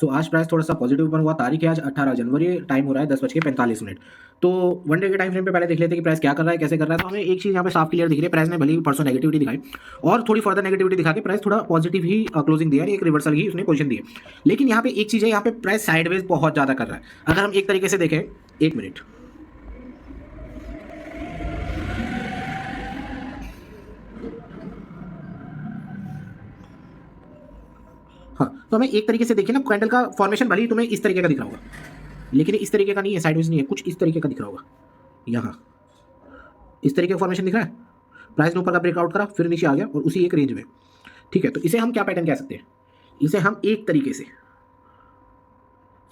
सो आज प्राइस थोड़ा सा पॉजिटिव ओपन हुआ। तारीख है आज 18 जनवरी, टाइम हो रहा है 10:45। तो वन डे के टाइम फ्रेम पे पहले देख लेते हैं कि प्राइस क्या कर रहा है, कैसे कर रहा है। तो हमें एक चीज़ यहाँ पे साफ क्लियर दिख रही है, प्राइस ने भले ही परसों नेगेटिविटी दिखाई और थोड़ी फर्दर नेगेटिविटी दिखा के प्राइस थोड़ा पॉजिटिव ही क्लोजिंग दिया है, एक रिवर्सल ही उसने पोजीशन दी है। लेकिन यहाँ पे एक चीज़ है, यहाँ पे प्राइस साइडवेज बहुत ज़्यादा कर रहा है। अगर हम एक तरीके से देखें, एक मिनट, हाँ, तो हमें एक तरीके से देखिए ना, कैंडल का फॉर्मेशन भले ही तुम्हें इस तरीके का दिख रहा होगा, लेकिन इस तरीके का नहीं है, साइडवेज नहीं है, कुछ इस तरीके का दिख रहा होगा। यहाँ इस तरीके का फॉर्मेशन दिख रहा है। प्राइस ने ऊपर का ब्रेकआउट करा, फिर नीचे आ गया और उसी एक रेंज में, ठीक है। तो इसे हम क्या पैटर्न कह सकते हैं, इसे हम एक तरीके से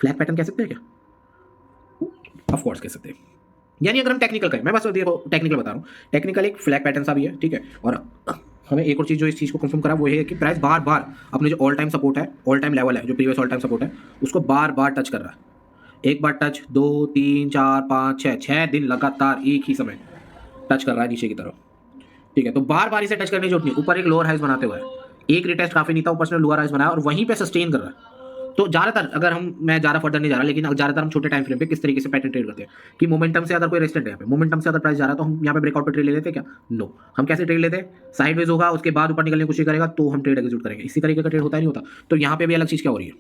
फ्लैग पैटर्न कह सकते हैं क्या? ऑफ कोर्स कह सकते हैं। यानी अगर हम टेक्निकल करें, मैं बस देखो टेक्निकल बता रहा हूँ, टेक्निकल एक फ्लैग पैटर्न सा भी है, ठीक है। और हमें एक और चीज़ जो इस चीज़ को कंफर्म करा वो है कि प्राइस बार बार अपने जो ऑल टाइम सपोर्ट है, ऑल टाइम लेवल है, जो प्रीवियस ऑल टाइम सपोर्ट है, उसको बार बार टच कर रहा है। एक बार टच, 2 3 4 5 6 दिन लगातार एक ही समय टच कर रहा है नीचे की तरफ, ठीक है। तो बार बार इसे टच करने की जरूरत नहीं, ऊपर एक लोअर हाइज बनाते हुए एक रिटेस्ट काफी नहीं था, ऊपर से लोअर हाइज बनाया और वहीं पे सस्टेन कर रहा है। तो ज्यादातर, अगर मैं ज़्यादा फर्दर नहीं जा रहा, लेकिन ज्यादातर हम छोटे टाइम फ्रेम पे किस तरीके से पैटर्न ट्रेड करते हैं कि मोमेंटम से अगर कोई रेजिस्टेंट है, यहाँ पे मोमेंटम से अगर प्राइस जा रहा है तो हम यहाँ पे ब्रेकआउट पे ट्रेड ले लेते हैं क्या? नो। हम कैसे ट्रेड लेते हैं? साइडवेज होगा, उसके बाद ऊपर निकलने की कोशिश करेगा तो हम ट्रेड एग्जीक्यूट करेंगे। इसी तरीके का ट्रेड होता ही नहीं होता। तो यहाँ पे भी अलग चीज़ क्या हो रही है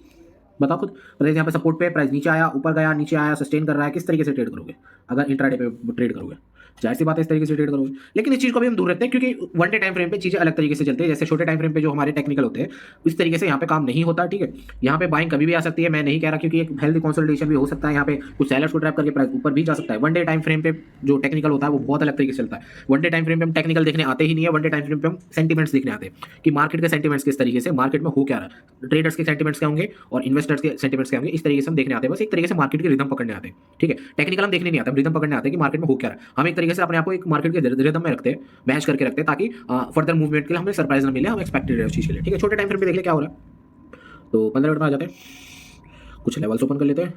बताओ खुद। प्राइस यहाँ पे सपोर्ट पे, प्राइस नीचे आया, ऊपर गया, नीचे आया, सस्टेन कर रहा है। किस तरीके से ट्रेड करोगे अगर इंट्राडे पे ट्रेड करोगे? जाहिर सी बात है इस तरीके से ट्रेड करोगे। लेकिन इस चीज़ को भी हम दूर रखते हैं क्योंकि वन डे टाइम फ्रेम पे चीज़ें अलग तरीके से चलती है। जैसे छोटे टाइम फ्रेम पे जो हमारे टेक्निकल होते हैं इस तरीके से यहाँ पे काम नहीं होता, ठीक है। यहाँ पे बाइंग कभी भी आ सकती है, मैं नहीं कह रहा, क्योंकि एक हेल्दी कंसोलिडेशन भी हो सकता है। यहाँ पे कुछ सेलर्स को ट्रैप करके प्राइस ऊपर भी जा सकता है। वन डे टाइम फ्रेम पे जो टेक्निकल होता है वो बहुत अलग तरीके से चलता है। वन डे टाइम फ्रेम पे हम टेक्निकल देखने आते ही नहीं है, वन डे टाइम फ्रेम पे हम सेंटीमेंट्स देखने आते हैं कि मार्केट के सेंटीमेंट्स किस तरीके से, मार्केट में हो क्या रहा है, ट्रेडर्स के सेंटीमेंट्स क्या होंगे और इन्वेस्टर्स के सेंटीमेंट्स क्या होंगे। इस तरीके से हम देखने आते हैं, बस एक तरीके से मार्केट की रिदम पकड़ने आते हैं, ठीक है। टेक्निकल हम देखने नहीं आते, हम रिदम पकड़ने आते हैं कि मार्केट में हो क्या रहा है। हम एक तरीके से अपने आप को एक मार्केट के रिदम में रखते हैं, मैच करके रखते हैं, ताकि फर्दर मूवमेंट के लिए हमें सरप्राइज ना मिले, हम एक्सपेक्टेड है उस चीज़ के लिए, ठीक है। छोटे टाइम फ्रेम पे देख ले क्या हो रहा है। तो 15 मिनट में आ जाते हैं, कुछ लेवल्स ओपन कर लेते हैं।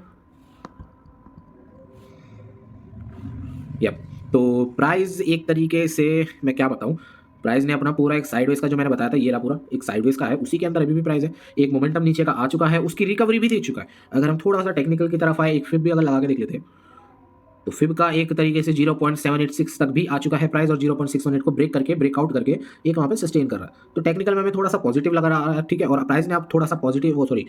यप, तो प्राइस एक तरीके से मैं क्या बताऊं, प्राइस ने अपना पूरा एक साइडवेज का जो मैंने बताया था, ये रहा पूरा एक साइडवेज का है, उसी के अंदर अभी भी प्राइस है। एक मोमेंटम नीचे का आ चुका है, उसकी रिकवरी भी दे चुका है। अगर हम थोड़ा सा टेक्निकल की तरफ आए, एक फिब भी अगर लगा के देख लेते हैं तो फिब का एक तरीके से 0.786 तक भी आ चुका है प्राइस और 0.618 को ब्रेक करके, ब्रेकआउट करके एक वहाँ पे सस्टेन कर रहा है। तो टेक्निकल में हमें थोड़ा सा पॉजिटिव लग रहा है, ठीक है। और प्राइस ने आप थोड़ा सा पॉजिटिव, वो सॉरी,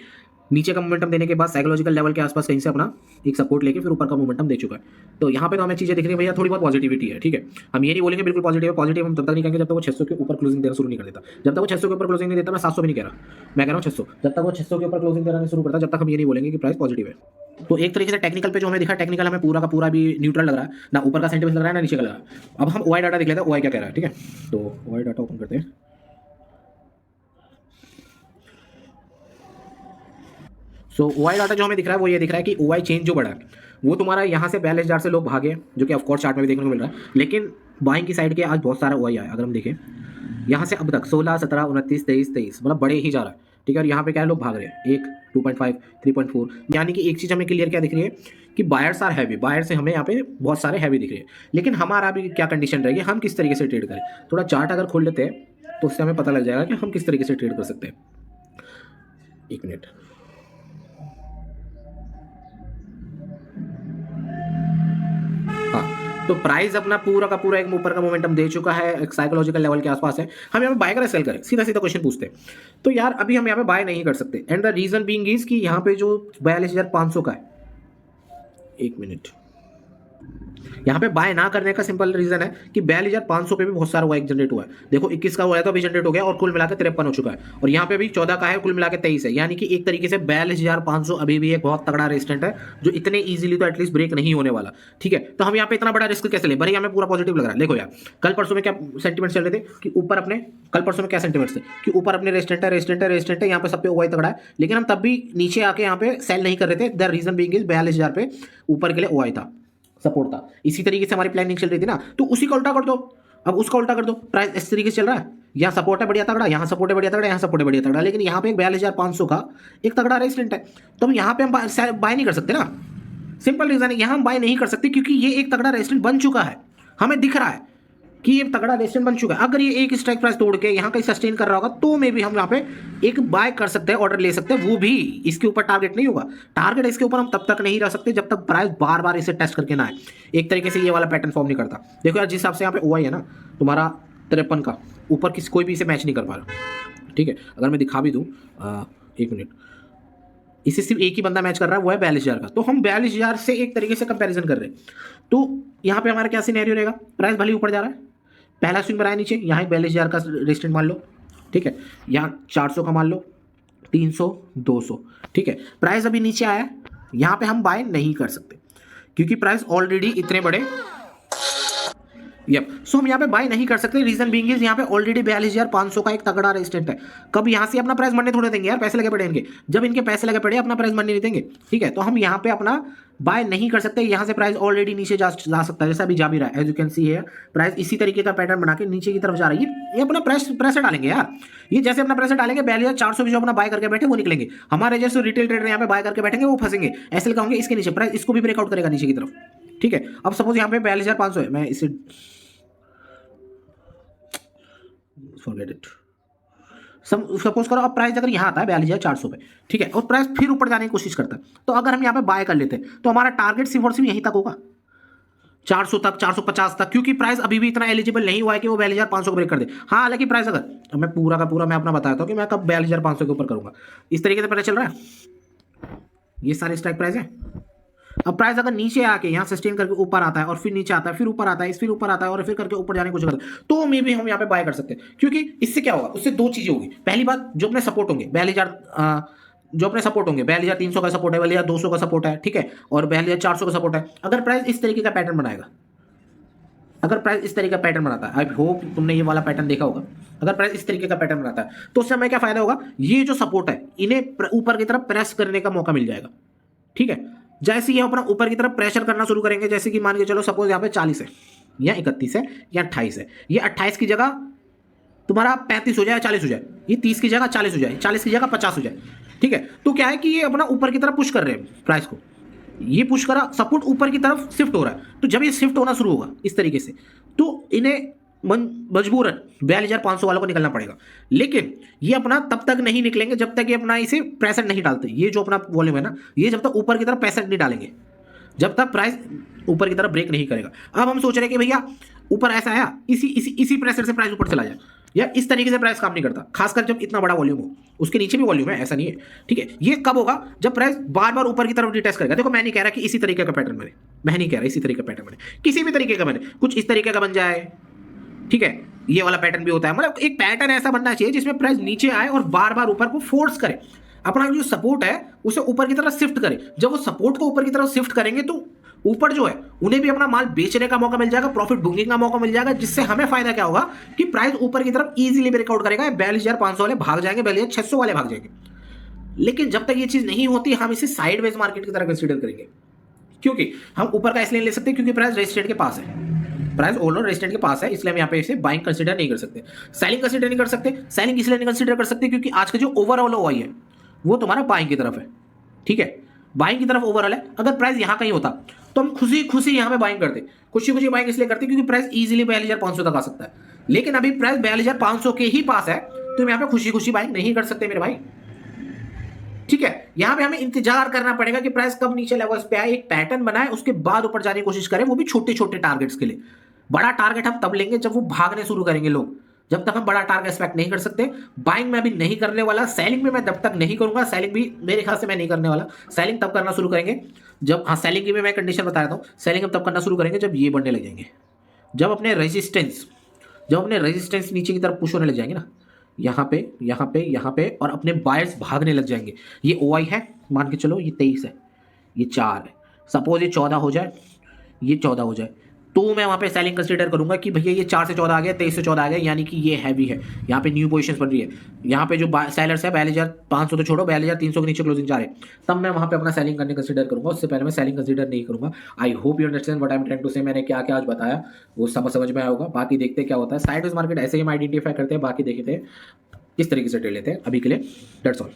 नीचे का मोमेंटम देने के बाद साइकोलॉजिकल लेवल के आसपास कहीं से अपना एक सपोर्ट लेके फिर ऊपर का मोमेंटम दे चुका है। तो यहाँ पे तो हमें चीज़ें दिख रही है भैया, थोड़ी बहुत पॉजिटिविटी है, ठीक है। हम ये नहीं बोलेंगे बिल्कुल पॉजिटिव है, पॉजिटिव हम तब तक नहीं कहेंगे जब तक वो 600 के ऊपर क्लोजिंग देना शुरू नहीं कर देता। जब तक वो 600 के ऊपर क्लोजिंग नहीं देता, मैं 700 भी नहीं कह रहा, मैं कह रहा हूँ 600, जब तक वो 600 के ऊपर क्लोजिंग देना नहीं शुरू करता, जब तक हम ये नहीं बोलेंगे कि प्राइस पॉजिटिव है। तो एक तरीके से टेक्निकल पे जो हमें दिखा, टेक्निकल हमें पूरा का पूरा भी न्यूट्रल लग रहा है, ना ऊपर का सेंटीमेंट लग रहा है ना नीचे का लग रहा है। अब हम ओआई डाटा देख लेते हैं, ओआई क्या कह रहा है, ठीक है। तो ओआई डाटा ओपन करते हैं। सो ओआई डाटा जो हमें दिख रहा है वो ये दिख रहा है कि ओआई चेंज जो बढ़ा है वो तुम्हारा यहाँ से 42,000 से लोग भागे, जो कि ऑफकोर्स चार्ट में भी देखने को मिल रहा है। लेकिन बाइंग की साइड के आज बहुत सारा ओआई आया, अगर हम देखें यहाँ से अब तक 16 17 29 23 मतलब बड़े ही जा रहा है, ठीक है। और यहाँ पे क्या है, लोग भाग रहे हैं 1 2.5 3.4। यानी कि एक चीज़ हमें क्लियर क्या दिख रही है कि बायर्स आर हैवी, बायर से हमें यहाँ पे बहुत सारे हैवी दिख रहे हैं। लेकिन हमारा भी क्या कंडीशन रहेगी, हम किस तरीके से ट्रेड करें। थोड़ा चार्ट अगर खोल लेते हैं तो उससे हमें पता लग जाएगा कि हम किस तरीके से ट्रेड कर सकते हैं। एक मिनट, हाँ, तो प्राइस अपना पूरा का पूरा एक ऊपर का मोमेंटम दे चुका है, एक साइकोलॉजिकल लेवल के आसपास है। हम यहाँ पे बाय करें सेल करें, सीधा सीधा क्वेश्चन पूछते हैं। तो यार अभी हम यहाँ पे बाय नहीं कर सकते, and the reason being is कि यहाँ पे जो 42,500 का है, एक मिनट, यहाँ पे बाय ना करने का सिंपल रीजन है कि 42,500 पे भी बहुत सारा वाइक जनरेट हुआ है। देखो 21 का हुआ है तो अभी जनरेट हो गया और कुल मिलाकर 53 हो चुका है, और यहाँ पे भी 14 का है, कुल मिलाकर 23 है। यानी कि एक तरीके से 42,500 अभी भी एक बहुत तगड़ा रेजिस्टेंट है जो इतने इजीली तो एटलीस्ट ब्रेक नहीं होने वाला, ठीक है। तो हम यहाँ पे इतना बड़ा रिस्क कैसे ले, भले हमें पूरा पॉजिटिव लग रहा है। देखो यार कल परसों में क्या सेंटीमेंट चल रहे थे कि ऊपर अपने, कल परसों में क्या सेंटीमेंट्स थे कि ऊपर अपने रेजिस्टेंट है, रेजिस्टेंट है, रेजिस्टेंट है, यहाँ पे सब पे ओआई तगड़ा है। लेकिन हम तब भी नीचे आके यहाँ पे सेल नहीं कर रहे थे। द रीजन बीइंग इज 42,000 पे ऊपर के लिए ओआई था, सपोर्ट था। इसी तरीके से हमारी प्लानिंग चल रही थी ना, तो उसी का उल्टा कर दो। अब उसका उल्टा कर दो, प्राइस इस तरीके से चल रहा है, यहाँ सपोर्ट है बढ़िया तगड़ा, यहाँ सपोर्ट है बढ़िया तगड़ा, यहाँ सपोर्ट है बढ़िया तगड़ा, लेकिन यहाँ पे एक 42,500 का एक तगड़ा रेजिस्टेंट है। तो हम यहाँ पे हम बाय नहीं कर सकते ना। सिंपल रीजन है, यहाँ हम बाय नहीं कर सकते क्योंकि ये एक तगड़ा रेजिस्टेंट बन चुका है, हमें दिख रहा है। कि ये तगड़ा रेजिस्टेंस बन चुका है। अगर ये एक स्ट्राइक प्राइस तोड़ के यहाँ कहीं सस्टेन कर रहा होगा तो मे भी हम यहाँ पे एक बाय कर सकते हैं, ऑर्डर ले सकते हैं, वो भी इसके ऊपर टारगेट नहीं होगा। टारगेट इसके ऊपर हम तब तक नहीं रह सकते जब तक प्राइस बार बार इसे टेस्ट करके ना आए। एक तरीके से ये वाला पैटर्न फॉर्म नहीं करता। देखो यार, जिस हिसाब से यहाँ पे ओआई है ना तुम्हारा 53 का, ऊपर किसी कोई भी इसे मैच नहीं कर पा रहा। ठीक है, अगर मैं दिखा भी दूँ, एक मिनट, इसे सिर्फ एक ही बंदा मैच कर रहा है, वो है 42,000 का। तो हम 42,000 से एक तरीके से कंपैरिजन कर रहे हैं। तो यहाँ पे हमारा क्या सिनेरियो रहेगा, प्राइस भले ही ऊपर जा रहा है, पहला स्विंग बनाया नीचे, यहाँ 42,000 का रेजिस्टेंस मान लो। ठीक है, यहाँ 400 का मान लो, 300, 200। ठीक है, प्राइस अभी नीचे आया, यहाँ पे हम बाय नहीं कर सकते क्योंकि प्राइस ऑलरेडी इतने बड़े, सो हम यहाँ पे बाय नहीं कर सकते। रीजन बीइंग इज यहाँ पे ऑलरेडी 42,500 का एक तगड़ा रेजिस्टेंस है। कब यहाँ से अपना प्राइस बनने थोड़े देंगे यार, पैसे लगे पड़े इनके, जब इनके पैसे लगे पड़े अपना प्राइस बनने नहीं देंगे। ठीक है, तो हम यहाँ पे अपना बाय नहीं कर सकते। यहाँ से प्राइस ऑलरेडी नीचे जा सकता है, जैसा अभी जा भी रहा है। एज यू कैन सी है, प्राइस इसी तरीके का पैटर्न बना के नीचे की तरफ जा रही है। ये अपना प्रेशर डालेंगे यार, ये जैसे अपना प्रेशर डालेंगे 42,400 भी जो अपना बाय करके बैठे वो निकलेंगे। हमारे जैसे रिटेल ट्रेडर यहाँ पे बाय करके बैठेंगे वो फंसेंगे, ऐसे लगा होंगे इसके नीचे, प्राइस इसको भी ब्रेकआउट करेगा नीचे की तरफ। ठीक है, अब सपोज यहाँ पे 42,500 है, मैं इसे फॉरगेट इट, सपोज करो अब प्राइस अगर यहाँ आता है 42,400 पे, ठीक है, और प्राइस फिर ऊपर जाने की कोशिश करता है, तो अगर हम यहाँ पे बाय कर लेते हैं तो हमारा टारगेट सिर्फ और सिर्फ यहीं तक होगा, 400 तक, 450 तक, क्योंकि प्राइस अभी भी इतना एलिजिबल नहीं हुआ है कि वो 42,500 को ब्रेक कर दे। हाँ, हालांकि प्राइस अगर मैं पूरा का पूरा मैं अपना बताता हूँ कि मैं कब 42,500 के ऊपर करूंगा, इस तरीके से पता चल रहा है, ये सारे स्ट्राइक प्राइस है। अब प्राइस अगर नीचे आके यहाँ सस्टेन करके ऊपर आता है और फिर नीचे आता है, फिर ऊपर आता है, फिर ऊपर आता है और फिर करके ऊपर जाने की कोशिश करता है, तो मे भी हम यहाँ पे बाय कर सकते हैं। क्योंकि इससे क्या होगा, उससे दो चीजें होगी। पहली बात, जो अपने सपोर्ट होंगे 42,000, जो अपने सपोर्ट होंगे 42,300 का सपोर्ट है, 42,200 का सपोर्ट है, ठीक है, और 42,400 का सपोर्ट है। अगर प्राइस इस तरीके का पैटर्न बनाएगा, अगर प्राइस इस तरीके का पैटर्न बनाता है, आई होप तुमने ये वाला पैटर्न देखा होगा, अगर प्राइस इस तरीके का पैटर्न बनाता है तो उससे हमें क्या फायदा होगा, ये जो सपोर्ट है इन्हें ऊपर की तरफ प्रेस करने का मौका मिल जाएगा। ठीक है, जैसे ये अपना ऊपर की तरफ प्रेशर करना शुरू करेंगे, जैसे कि मान के चलो सपोज यहाँ पे 40 है या 31 है या 28 है, ये 28 की जगह तुम्हारा 35 हो जाए, 40 हो जाए, ये 30 की जगह 40 हो जाए, 40 की जगह 50 हो जाए। ठीक है, तो क्या है कि ये अपना ऊपर की तरफ पुश कर रहे हैं प्राइस को, ये पुश करा, सपोर्ट ऊपर की तरफ शिफ्ट हो रहा है। तो जब ये शिफ्ट होना शुरू होगा इस तरीके से, तो इन्हें मजबूरन 42,500 वालों को निकलना पड़ेगा। लेकिन ये अपना तब तक नहीं निकलेंगे जब तक ये अपना इसे प्रेशर नहीं डालते। ये जो अपना वॉल्यूम है ना, ये जब तक ऊपर की तरफ प्रेशर नहीं डालेंगे, जब तक प्राइस ऊपर की तरफ ब्रेक नहीं करेगा। अब हम सोच रहे हैं कि भैया ऊपर ऐसा आया, इसी प्रेशर से प्राइस ऊपर चला जाए, या इस तरीके से प्राइस काम नहीं करता, खासकर जब इतना बड़ा वॉल्यूम हो। उसके नीचे भी वॉल्यूम है, ऐसा नहीं है। ठीक है, ये कब होगा, जब प्राइस बार बार ऊपर की तरफ रिटेस्ट करेगा। देखो, मैं नहीं कह रहा कि इसी तरीके का पैटर्न बने, मैं नहीं कह रहा इसी तरीके का पैटर्न बने, किसी भी तरीके का बने, कुछ इस तरीके का बन जाए। ठीक है, ये वाला पैटर्न भी होता है, मतलब एक पैटर्न ऐसा बनना चाहिए जिसमें प्राइस नीचे आए और बार बार ऊपर को फोर्स करे, अपना जो सपोर्ट है उसे ऊपर की तरफ शिफ्ट करे। जब वो सपोर्ट को ऊपर की तरफ शिफ्ट करेंगे तो ऊपर जो है उन्हें भी अपना माल बेचने का मौका मिल जाएगा, प्रॉफिट बुकिंग का मौका मिल जाएगा, जिससे हमें फायदा क्या होगा कि प्राइस ऊपर की तरफ इजीली ब्रेकआउट करेगा, 42,500 वाले भाग जाएंगे, 42,600 वाले भाग जाएंगे। लेकिन जब तक ये चीज नहीं होती, हम इसे साइडवेज मार्केट की तरह कंसीडर करेंगे, क्योंकि हम ऊपर का इसलिए ले सकते हैं क्योंकि प्राइस रेजिस्टेंस के पास है, प्राइस ओवरऑल रेजिस्टेंस के पास है, इसलिए हम यहाँ पे इसे बाइंग कंसीडर नहीं कर सकते, सेलिंग कंसीडर नहीं कर सकते। सेलिंग इसलिए नहीं कंसीडर कर सकते क्योंकि आज का जो ओवरऑल ओआई है वो तुम्हारा बाइंग की तरफ है। ठीक है, बाइंग की तरफ ओवरऑल है। अगर प्राइस यहाँ कहीं होता तो हम खुशी खुशी यहाँ पे बाइंग करते, खुशी खुशी बाइंग इसलिए करते क्योंकि प्राइस इजीली 42,500 तक आ सकता है। लेकिन अभी प्राइस 42,500 के ही पास है, तो हम यहाँ पे खुशी खुशी बाइंग नहीं कर सकते मेरे भाई। ठीक है, यहां पे हमें इंतजार करना पड़ेगा कि प्राइस कब नीचे लेवल्स पे आए, एक पैटर्न बनाए, उसके बाद ऊपर जाने की कोशिश करें, वो भी छोटे छोटे टारगेट्स के लिए। बड़ा टारगेट हम तब लेंगे जब वो भागने शुरू करेंगे लोग, जब तक हम बड़ा टारगेट एक्सपेक्ट नहीं कर सकते। बाइंग में अभी नहीं करने वाला, सेलिंग में मैं तब तक नहीं करूंगा, सेलिंग भी मेरे ख्याल से मैं नहीं करने वाला। सेलिंग तब करना शुरू करेंगे जब, हाँ, सेलिंग की भी मैं कंडीशन बता रहा हूँ, सेलिंग हम तब करना शुरू करेंगे जब ये बढ़ने लगेंगे, जब अपने रेजिस्टेंस नीचे की तरफ पुश होने लग जाएंगे ना, यहाँ पे यहाँ पे यहाँ पे, और अपने बायर्स भागने लग जाएंगे। ये ओआई है, मान के चलो ये 23 है, ये 4 है, सपोज ये 14 हो जाए, ये 14 हो जाए, तो मैं वहाँ पे सेलिंग कंसीडर करूंगा कि भैया ये 4 से 14 आ गया, 23 से 14 आ गया, यानी कि ये हैवी है, यहाँ पे न्यू पोजीशंस बन रही है। यहाँ पे जो सेलर्स है 42,500 तो छोड़ो, 42,300 के नीचे क्लोजिंग जा रहे हैं, तब मैं वहाँ पे अपना सेलिंग करने कंसीडर करूंगा। उससे पहले मैं सेलिंग कंसीडर नहीं करूंगा। I hope you understand what I am trying to say. मैंने क्या क्या आज बताया वो समझ में आया होगा। बाकी देखते क्या होता है। साइडवेज मार्केट ऐसे ही हम आइडेंटिफाई करते हैं, बाकी देखते हैं किस तरीके से ट्रेड लेते हैं। अभी के लिए दैट्स ऑल।